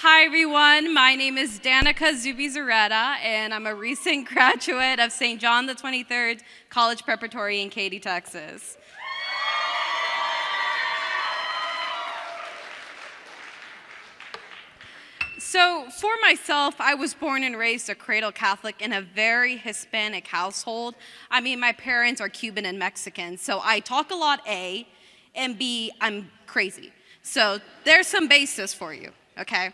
Hi everyone, my name is Danika Zureta, and I'm a recent graduate of St. John the 23rd College Preparatory in Katy, Texas. So for myself, I was born and raised a cradle Catholic in a very Hispanic household. I mean, my parents are Cuban and Mexican, so I talk a lot A, and B, I'm crazy. So there's some basis for you, okay?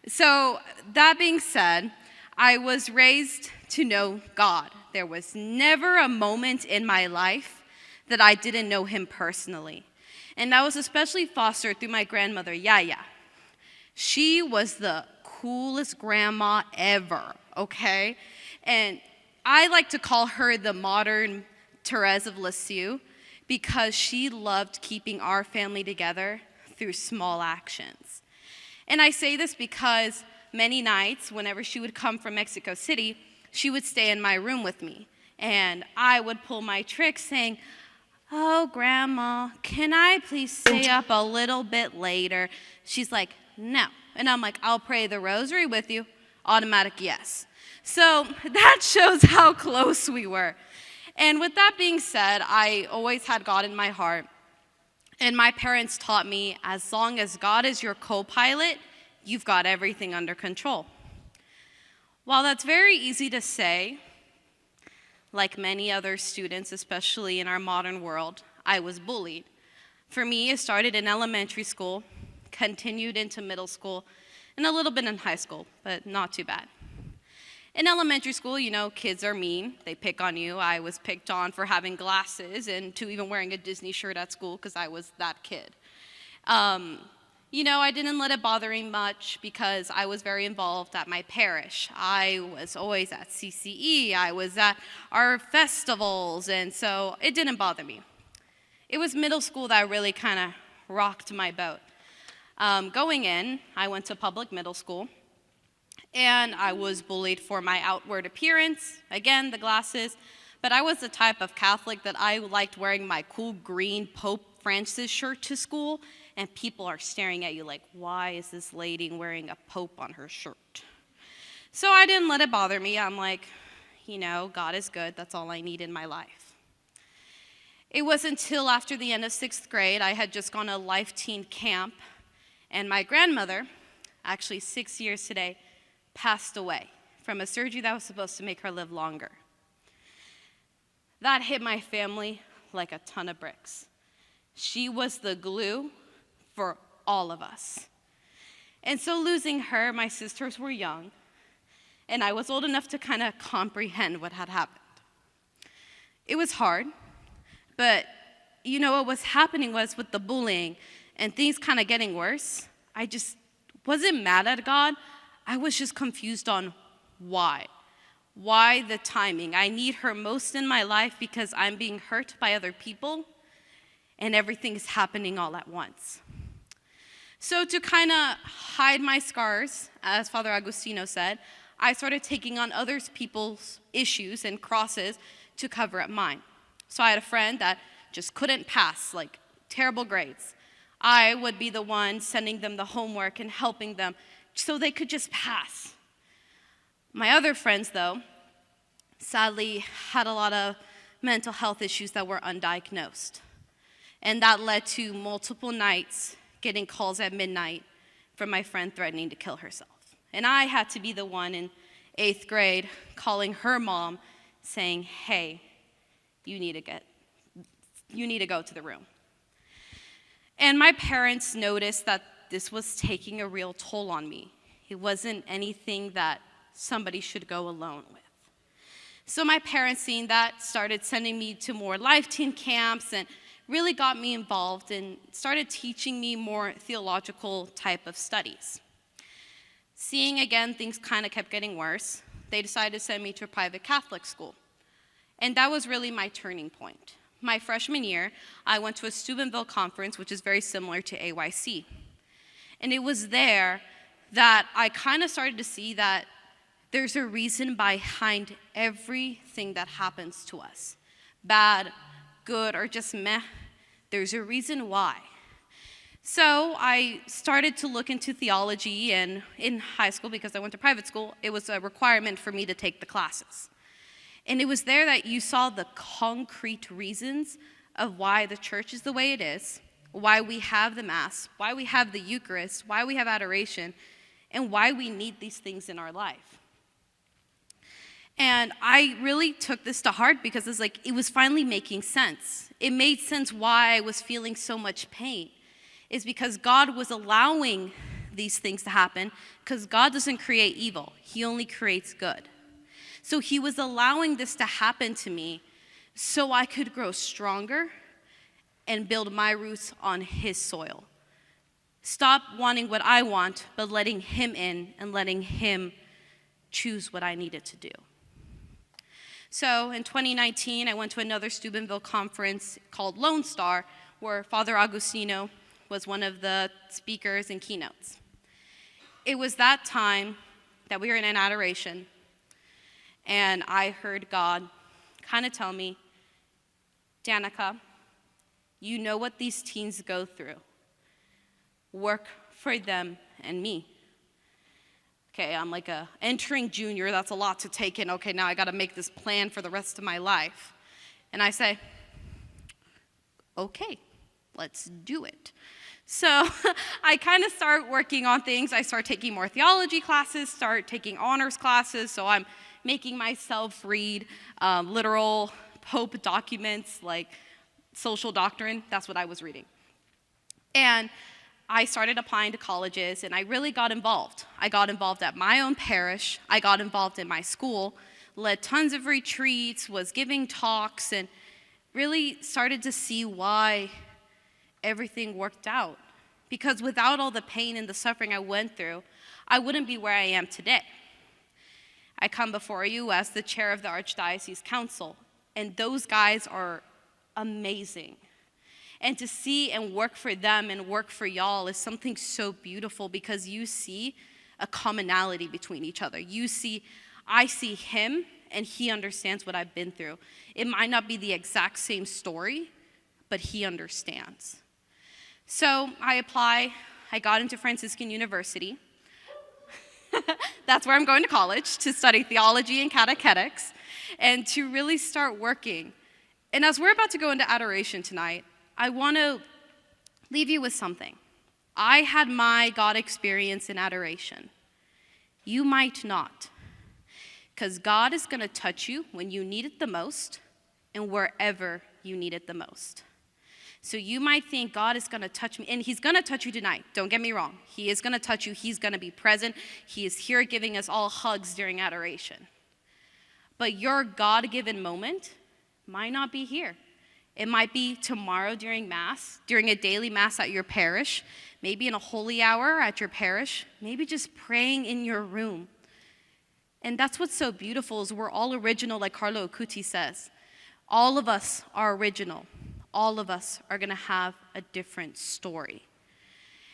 So that being said, I was raised to know God. There was never a moment in my life that I didn't know him personally. And that was especially fostered through my grandmother, Yaya. She was the coolest grandma ever, okay? And I like to call her the modern Therese of Lisieux because she loved keeping our family together through small actions. And I say this because many nights, whenever she would come from Mexico City, she would stay in my room with me. And I would pull my trick saying, "Oh, Grandma, can I please stay up a little bit later?" She's like, "No." And I'm like, "I'll pray the rosary with you." Automatic yes. So that shows how close we were. And with that being said, I always had God in my heart. And my parents taught me, as long as God is your co-pilot, you've got everything under control. While that's very easy to say, like many other students, especially in our modern world, I was bullied. For me, it started in elementary school, continued into middle school, and a little bit in high school, but not too bad. In elementary school, kids are mean. They pick on you. I was picked on for having glasses and to even wearing a Disney shirt at school because I was that kid. I didn't let it bother me much because I was very involved at my parish. I was always at CCE. I was at our festivals, and so it didn't bother me. It was middle school that really kind of rocked my boat. Going in, I went to public middle school. And I was bullied for my outward appearance, again, the glasses, but I was the type of Catholic that I liked wearing my cool green Pope Francis shirt to school, and people are staring at you like, why is this lady wearing a Pope on her shirt? So I didn't let it bother me. I'm like, God is good. That's all I need in my life. It wasn't until after the end of 6th grade, I had just gone to Life Teen Camp, and my grandmother, actually 6 years today, passed away from a surgery that was supposed to make her live longer. That hit my family like a ton of bricks. She was the glue for all of us. And so losing her, my sisters were young, and I was old enough to kind of comprehend what had happened. It was hard, but what was happening was with the bullying and things kind of getting worse, I just wasn't mad at God. I was just confused on why. Why the timing? I need her most in my life because I'm being hurt by other people and everything is happening all at once. So to kind of hide my scars, as Father Agustino said, I started taking on other people's issues and crosses to cover up mine. So I had a friend that just couldn't pass, like terrible grades. I would be the one sending them the homework and helping them so they could just pass. My other friends, though, sadly had a lot of mental health issues that were undiagnosed. And that led to multiple nights getting calls at midnight from my friend threatening to kill herself. And I had to be the one in 8th grade calling her mom saying, "Hey, you need to go to the room." And my parents noticed that this was taking a real toll on me. It wasn't anything that somebody should go alone with. So my parents, seeing that, started sending me to more Life Teen camps and really got me involved and started teaching me more theological type of studies. Seeing again, things kind of kept getting worse, they decided to send me to a private Catholic school. And that was really my turning point. My freshman year, I went to a Steubenville conference, which is very similar to AYC. And it was there that I kind of started to see that there's a reason behind everything that happens to us. Bad, good, or just meh. There's a reason why. So I started to look into theology, and in high school, because I went to private school, it was a requirement for me to take the classes. And it was there that you saw the concrete reasons of why the church is the way it is, why we have the Mass, why we have the Eucharist, why we have adoration, and why we need these things in our life. And I really took this to heart because it's like it was finally making sense. It made sense why I was feeling so much pain. Is because God was allowing these things to happen, because God doesn't create evil. He only creates good. So he was allowing this to happen to me so I could grow stronger and build my roots on his soil. Stop wanting what I want, but letting him in and letting him choose what I needed to do. So in 2019, I went to another Steubenville conference called Lone Star, where Father Agustino was one of the speakers and keynotes. It was that time that we were in an adoration, and I heard God kind of tell me, Danika, you know what these teens go through. Work for them and me. Okay, I'm like a entering junior, that's a lot to take in. Okay, now I gotta make this plan for the rest of my life. And I say, okay, let's do it. So I kind of start working on things. I start taking more theology classes, start taking honors classes. So I'm making myself read literal Pope documents like social doctrine. That's what I was reading. And I started applying to colleges, and I really got involved. I got involved at my own parish. I got involved in my school, led tons of retreats, was giving talks, and really started to see why everything worked out. Because without all the pain and the suffering I went through, I wouldn't be where I am today. I come before you as the chair of the Archdiocese Council, and those guys are amazing. And to see and work for them and work for y'all is something so beautiful, because you see a commonality between each other. I see him, and he understands what I've been through. It might not be the exact same story, but he understands. So I apply. I got into Franciscan University. That's where I'm going to college, to study theology and catechetics, and to really start working. And as we're about to go into adoration tonight, I want to leave you with something. I had my God experience in adoration. You might not, because God is going to touch you when you need it the most and wherever you need it the most. So you might think God is going to touch me, and he's going to touch you tonight. Don't get me wrong. He is going to touch you. He's going to be present. He is here giving us all hugs during adoration. But your God-given moment might not be here. It might be tomorrow during Mass, during a daily Mass at your parish, maybe in a holy hour at your parish, maybe just praying in your room. And that's what's so beautiful, is we're all original, like Carlo Acuti says. All of us are original. All of us are going to have a different story.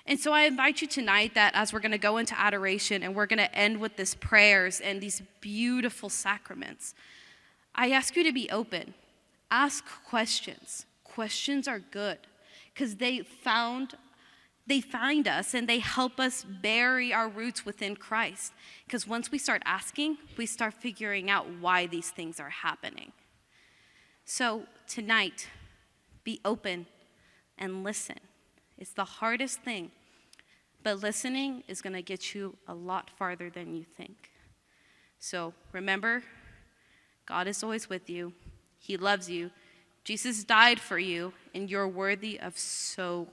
And so I invite you tonight that as we're going to go into adoration and we're going to end with these prayers and these beautiful sacraments, I ask you to be open. Ask questions. Questions are good, because they find us and they help us bury our roots within Christ. Because once we start asking, we start figuring out why these things are happening. So tonight, be open and listen. It's the hardest thing, but listening is going to get you a lot farther than you think. So remember, God is always with you. He loves you. Jesus died for you, and you're worthy of so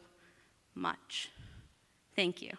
much. Thank you.